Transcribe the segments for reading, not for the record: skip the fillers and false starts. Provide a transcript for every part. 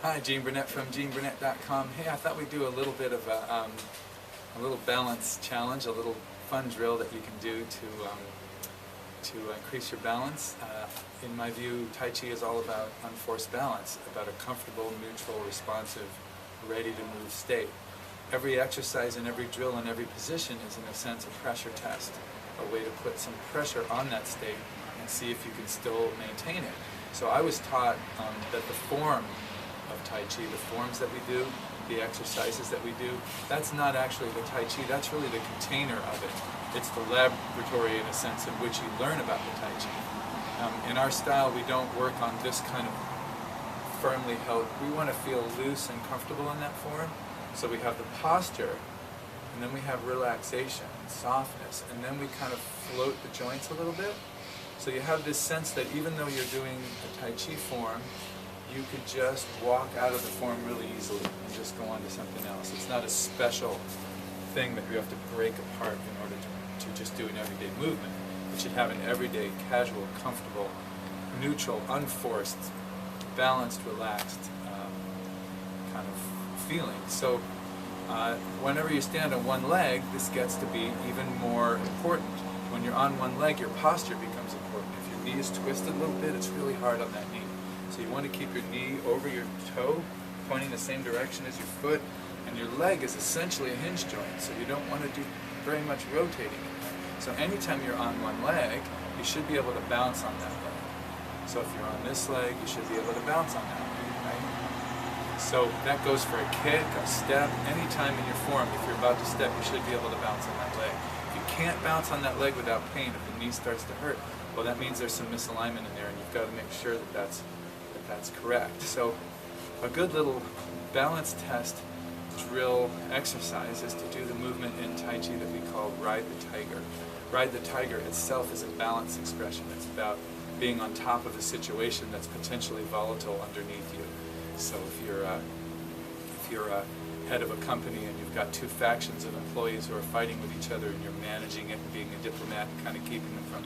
Hi, Gene Burnett from GeneBurnett.com. Hey, I thought we'd do a little bit of a little balance challenge, a little fun drill that you can do to increase your balance. In my view, Tai Chi is all about unforced balance, about a comfortable, neutral, responsive, ready-to-move state. Every exercise and every drill and every position is, in a sense, a pressure test, a way to put some pressure on that state and see if you can still maintain it. So I was taught that the form of Tai Chi, the forms that we do, the exercises that we do, that's not actually the Tai Chi, that's really the container of it. It's the laboratory, in a sense, in which you learn about the Tai Chi. In our style, we don't work on this kind of firmly held, we want to feel loose and comfortable in that form. So we have the posture, and then we have relaxation, softness, and then we kind of float the joints a little bit. So you have this sense that even though you're doing a Tai Chi form, you could just walk out of the form really easily and just go on to something else. It's not a special thing that you have to break apart in order to just do an everyday movement. It should have an everyday, casual, comfortable, neutral, unforced, balanced, relaxed kind of feeling. So whenever you stand on one leg, this gets to be even more important. When you're on one leg, your posture becomes important. If your knee is twisted a little bit, it's really hard on that knee. So you want to keep your knee over your toe, pointing the same direction as your foot, and your leg is essentially a hinge joint, so you don't want to do very much rotating. So anytime you're on one leg, you should be able to bounce on that leg. So if you're on this leg, you should be able to bounce on that leg, right? So that goes for a kick, a step, anytime in your form. If you're about to step, you should be able to bounce on that leg. If you can't bounce on that leg without pain, if the knee starts to hurt, well, that means there's some misalignment in there, and you've got to make sure that that's correct. So a good little balance test drill exercise is to do the movement in Tai Chi that we call Ride the Tiger. Ride the Tiger itself is a balance expression. It's about being on top of a situation that's potentially volatile underneath you. So if you're a head of a company and you've got two factions of employees who are fighting with each other and you're managing it and being a diplomat and kind of keeping them from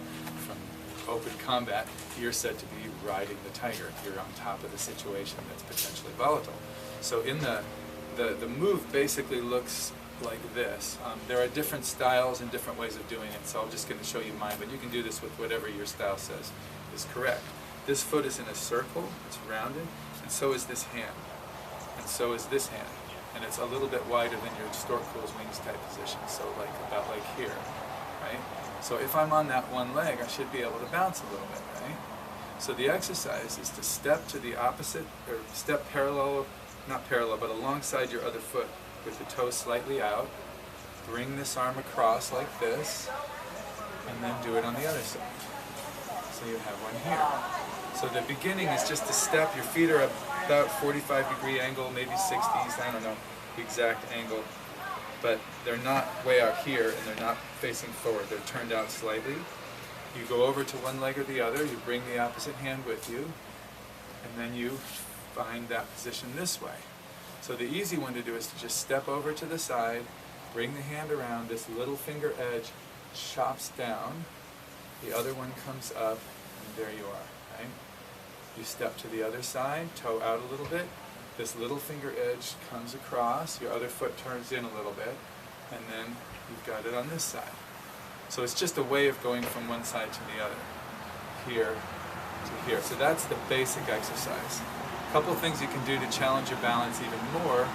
open combat, you're said to be riding the tiger. You're on top of the situation that's potentially volatile. So in the move basically looks like this. There are different styles and different ways of doing it, so I'm just going to show you mine, but you can do this with whatever your style says is correct. This foot is in a circle, it's rounded, and so is this hand, and so is this hand, and it's a little bit wider than your stork crow's wings type position, so about like here, right? So if I'm on that one leg, I should be able to bounce a little bit, right? So the exercise is to step to the opposite, or step parallel, not parallel, but alongside your other foot with the toe slightly out. Bring this arm across like this, and then do it on the other side. So you have one here. So the beginning is just to step. Your feet are about 45-degree angle, maybe 60s, I don't know the exact angle. But they're not way out here, and they're not facing forward. They're turned out slightly. You go over to one leg or the other, you bring the opposite hand with you, and then you find that position this way. So the easy one to do is to just step over to the side, bring the hand around, this little finger edge chops down, the other one comes up, and there you are, right? You step to the other side, toe out a little bit, this little finger edge comes across, your other foot turns in a little bit, and then you've got it on this side. So it's just a way of going from one side to the other, here to here. So that's the basic exercise. A couple of things you can do to challenge your balance even more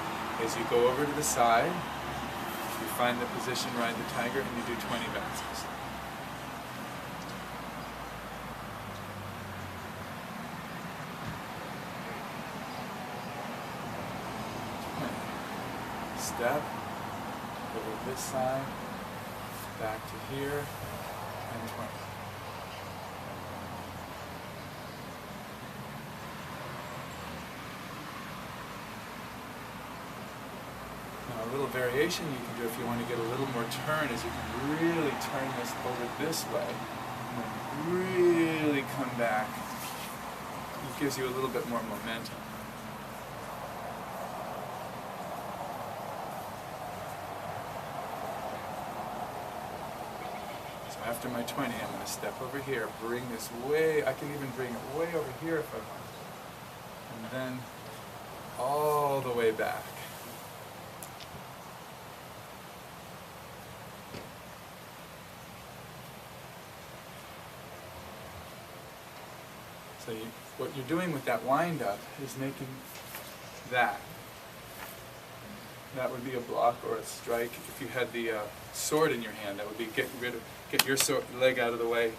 is you go over to the side, you find the position, Ride the Tiger, and you do 20 bounces. Step, over this side, back to here, and 20. Now a little variation you can do if you want to get a little more turn is you can really turn this over this way, and then really come back. It gives you a little bit more momentum. After my 20, I'm going to step over here, bring this way, I can even bring it way over here if I want. And then back. So what you're doing with that wind up is making that. That would be a block or a strike. If you had the sword in your hand, that would be get your leg out of the way,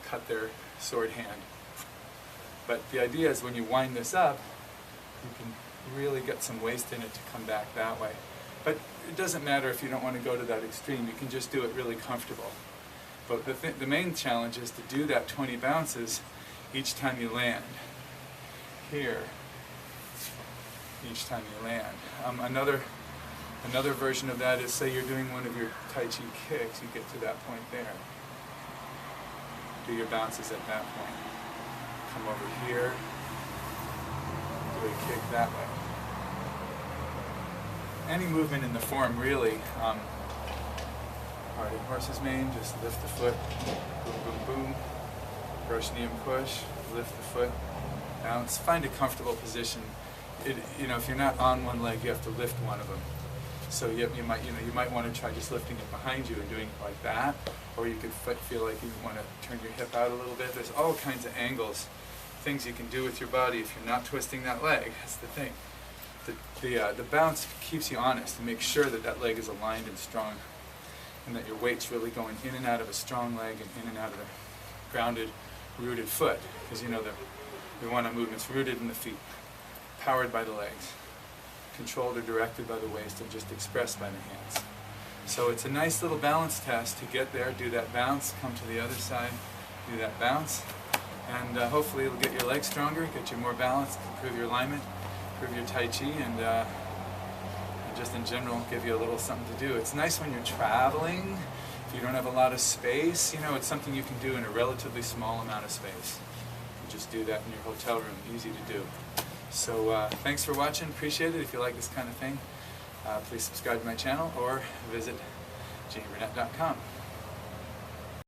cut their sword hand. But the idea is when you wind this up, you can really get some waste in it to come back that way. But it doesn't matter if you don't want to go to that extreme. You can just do it really comfortable. But the main challenge is to do that 20 bounces each time you land. Here, each time you land. Another version of that is, say you're doing one of your Tai Chi kicks, you get to that point there. Do your bounces at that point. Come over here, do a kick that way. Any movement in the form really, alright, horse's mane, just lift the foot, boom, boom, boom, approach knee and push, lift the foot, bounce, find a comfortable position. You know, if you're not on one leg, you have to lift one of them. So you might want to try just lifting it behind you and doing it like that, or you could feel like you want to turn your hip out a little bit. There's all kinds of angles, things you can do with your body if you're not twisting that leg. That's the thing. The bounce keeps you honest and makes sure that that leg is aligned and strong, and that your weight's really going in and out of a strong leg and in and out of a grounded, rooted foot. Because you know we want our movements rooted in the feet, powered by the legs, controlled or directed by the waist, and just expressed by the hands. So it's a nice little balance test to get there, do that bounce, come to the other side, do that bounce, and hopefully it'll get your legs stronger, get you more balance, improve your alignment, improve your Tai Chi, and just in general give you a little something to do. It's nice when you're traveling, if you don't have a lot of space, you know, it's something you can do in a relatively small amount of space. You just do that in your hotel room, easy to do. So thanks for watching, appreciate it. If you like this kind of thing, please subscribe to my channel or visit jburnett.com.